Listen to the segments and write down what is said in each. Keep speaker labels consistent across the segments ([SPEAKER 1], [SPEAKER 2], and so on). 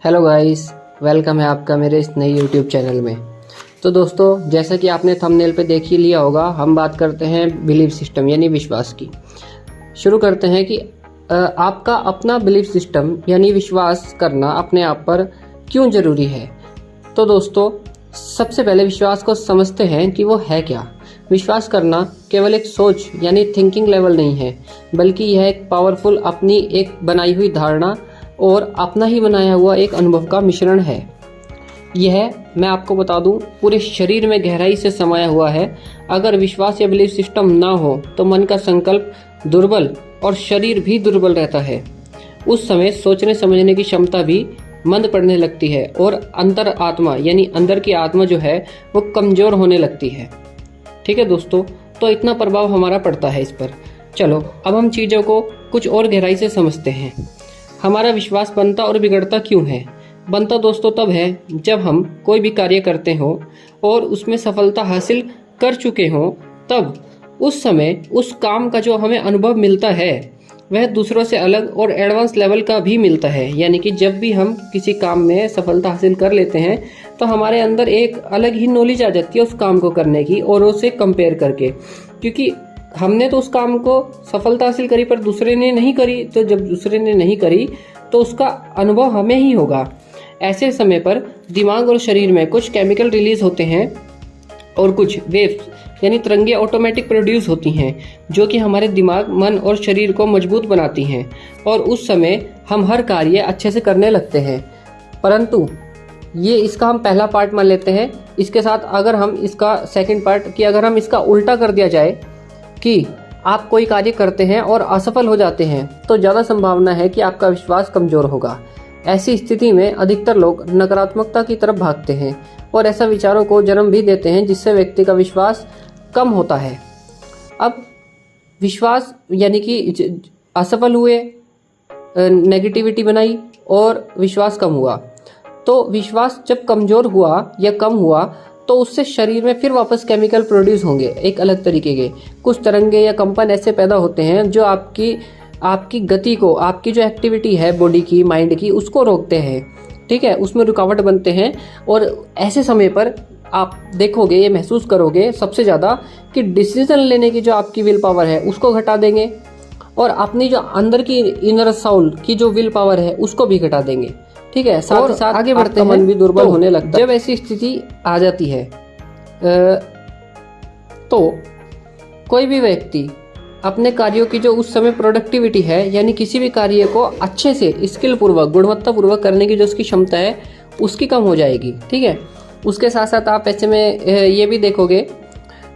[SPEAKER 1] Hello guys, welcome है आपका मेरे इस नई यूट्यूब चैनल में। तो दोस्तों, जैसा कि आपने थंबनेल पे देख ही लिया होगा, हम बात करते हैं बिलीफ सिस्टम यानी विश्वास की। शुरू करते हैं कि आपका अपना बिलीफ सिस्टम यानी विश्वास करना अपने आप पर क्यों ज़रूरी है। तो दोस्तों, सबसे पहले विश्वास को समझते हैं कि वो है क्या। विश्वास करना केवल एक सोच यानी थिंकिंग लेवल नहीं है, बल्कि यह एक पावरफुल अपनी एक बनाई हुई धारणा और अपना ही बनाया हुआ एक अनुभव का मिश्रण है। यह मैं आपको बता दूं, पूरे शरीर में गहराई से समाया हुआ है। अगर विश्वास या बिलीफ सिस्टम ना हो तो मन का संकल्प दुर्बल और शरीर भी दुर्बल रहता है। उस समय सोचने समझने की क्षमता भी मंद पड़ने लगती है और अंतर आत्मा यानी अंदर की आत्मा जो है वो कमजोर होने लगती है। ठीक है दोस्तों, तो इतना प्रभाव हमारा पड़ता है इस पर। चलो अब हम चीज़ों को कुछ और गहराई से समझते हैं। हमारा विश्वास बनता और बिगड़ता क्यों है। बनता दोस्तों तब है जब हम कोई भी कार्य करते हो और उसमें सफलता हासिल कर चुके हों, तब उस समय उस काम का जो हमें अनुभव मिलता है वह दूसरों से अलग और एडवांस लेवल का भी मिलता है। यानी कि जब भी हम किसी काम में सफलता हासिल कर लेते हैं तो हमारे अंदर एक अलग ही नॉलेज आ जाती है उस काम को करने की और उसे कंपेयर करके, क्योंकि हमने तो उस काम को सफलता हासिल करी पर दूसरे ने नहीं करी। तो जब दूसरे ने नहीं करी तो उसका अनुभव हमें ही होगा। ऐसे समय पर दिमाग और शरीर में कुछ केमिकल रिलीज होते हैं और कुछ वेव्स यानी तरंगे ऑटोमेटिक प्रोड्यूस होती हैं, जो कि हमारे दिमाग, मन और शरीर को मजबूत बनाती हैं और उस समय हम हर कार्य अच्छे से करने लगते हैं। परंतु ये इसका हम पहला पार्ट मान लेते हैं। इसके साथ अगर हम इसका सेकंड पार्ट कि अगर हम इसका उल्टा कर दिया जाए कि आप कोई कार्य करते हैं और असफल हो जाते हैं, तो ज़्यादा संभावना है कि आपका विश्वास कमज़ोर होगा। ऐसी स्थिति में अधिकतर लोग नकारात्मकता की तरफ भागते हैं और ऐसा विचारों को जन्म भी देते हैं, जिससे व्यक्ति का विश्वास कम होता है। अब विश्वास यानी कि असफल हुए, नेगेटिविटी बनाई और विश्वास कम हुआ। तो विश्वास जब कमज़ोर हुआ या कम हुआ तो उससे शरीर में फिर वापस केमिकल प्रोड्यूस होंगे, एक अलग तरीके के कुछ तरंगे या कंपन ऐसे पैदा होते हैं जो आपकी गति को, आपकी जो एक्टिविटी है बॉडी की, माइंड की, उसको रोकते हैं। ठीक है, उसमें रुकावट बनते हैं और ऐसे समय पर आप देखोगे, ये महसूस करोगे सबसे ज़्यादा कि डिसीजन लेने की जो आपकी विल पावर है उसको घटा देंगे और अपनी जो अंदर की इनर साउल की जो विल पावर है उसको भी घटा देंगे। ठीक है, साथ ही साथ आगे बढ़ते हैं, मन भी दुर्बल होने लगता है। जब ऐसी स्थिति आ जाती है तो कोई भी व्यक्ति अपने कार्यों की जो उस समय प्रोडक्टिविटी है यानी किसी भी कार्य को अच्छे से स्किल पूर्वक, गुणवत्ता पूर्वक करने की जो उसकी क्षमता है उसकी कम हो जाएगी। ठीक है, उसके साथ साथ आप ऐसे में ये भी देखोगे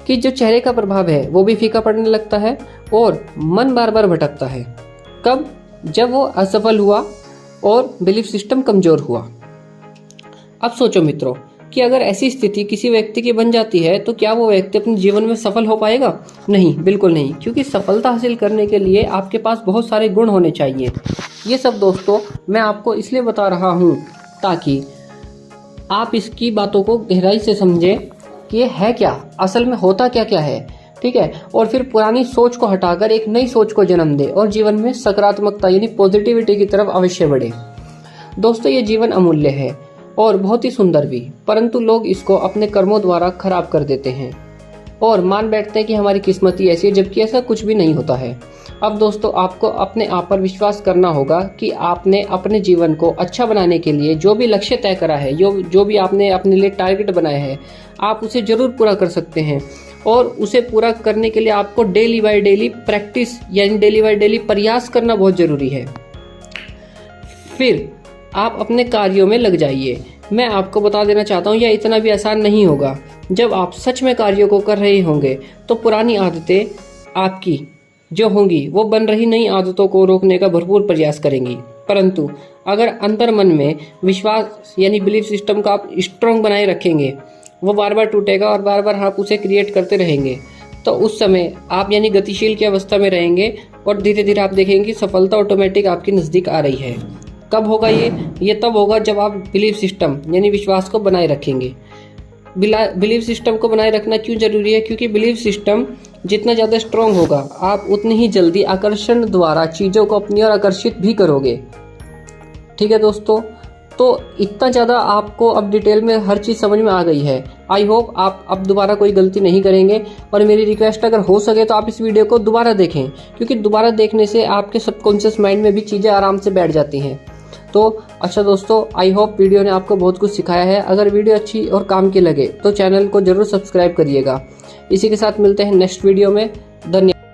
[SPEAKER 1] कि जो चेहरे का प्रभाव है वो भी फीका पड़ने लगता है और मन बार बार भटकता है। कब? जब वो असफल हुआ और बिलीफ सिस्टम कमजोर हुआ। अब सोचो मित्रों कि अगर ऐसी स्थिति किसी व्यक्ति की बन जाती है तो क्या वो व्यक्ति अपने जीवन में सफल हो पाएगा? नहीं, बिल्कुल नहीं, क्योंकि सफलता हासिल करने के लिए आपके पास बहुत सारे गुण होने चाहिए। ये सब दोस्तों मैं आपको इसलिए बता रहा हूँ ताकि आप इसकी बातों को गहराई से समझें कि ये है क्या, असल में होता क्या क्या है। ठीक है, और फिर पुरानी सोच को हटाकर एक नई सोच को जन्म दे और जीवन में सकारात्मकता यानी पॉजिटिविटी की तरफ अवश्य बढ़े। दोस्तों, ये जीवन अमूल्य है और बहुत ही सुंदर भी, परंतु लोग इसको अपने कर्मों द्वारा खराब कर देते हैं और मान बैठते हैं कि हमारी किस्मत ही ऐसी है, जबकि ऐसा कुछ भी नहीं होता है। अब दोस्तों, आपको अपने आप पर विश्वास करना होगा कि आपने अपने जीवन को अच्छा बनाने के लिए जो भी लक्ष्य तय करा है, जो भी आपने अपने लिए टारगेट बनाया है, आप उसे जरूर पूरा कर सकते हैं। और उसे पूरा करने के लिए आपको डेली बाय डेली प्रैक्टिस यानी डेली बाय डेली प्रयास करना बहुत जरूरी है। फिर आप अपने कार्यों में लग जाइए। मैं आपको बता देना चाहता हूँ, यह इतना भी आसान नहीं होगा। जब आप सच में कार्यों को कर रहे होंगे तो पुरानी आदतें आपकी जो होंगी वो बन रही नई आदतों को रोकने का भरपूर प्रयास करेंगी। परंतु अगर अंतर मन में विश्वास यानी बिलीफ सिस्टम का आप स्ट्रॉन्ग बनाए रखेंगे, वो बार बार टूटेगा और बार बार आप उसे क्रिएट करते रहेंगे, तो उस समय आप यानी गतिशील की अवस्था में रहेंगे और धीरे धीरे आप देखेंगे कि सफलता ऑटोमेटिक आपकी नज़दीक आ रही है। कब होगा ये तब होगा जब आप बिलीफ सिस्टम यानी विश्वास को बनाए रखेंगे। बिलीफ सिस्टम को बनाए रखना क्यों जरूरी है? क्योंकि बिलीफ सिस्टम जितना ज़्यादा स्ट्रॉन्ग होगा, आप उतनी ही जल्दी आकर्षण द्वारा चीज़ों को अपनी ओर आकर्षित भी करोगे। ठीक है दोस्तों, तो इतना ज़्यादा आपको अब डिटेल में हर चीज़ समझ में आ गई है। आई होप आप अब दोबारा कोई गलती नहीं करेंगे। और मेरी रिक्वेस्ट, अगर हो सके तो आप इस वीडियो को दोबारा देखें, क्योंकि दोबारा देखने से आपके सबकॉन्शियस माइंड में भी चीज़ें आराम से बैठ जाती हैं। तो अच्छा दोस्तों, आई होप वीडियो ने आपको बहुत कुछ सिखाया है। अगर वीडियो अच्छी और काम की लगे तो चैनल को जरूर सब्सक्राइब करिएगा। इसी के साथ मिलते हैं नेक्स्ट वीडियो में। धन्यवाद।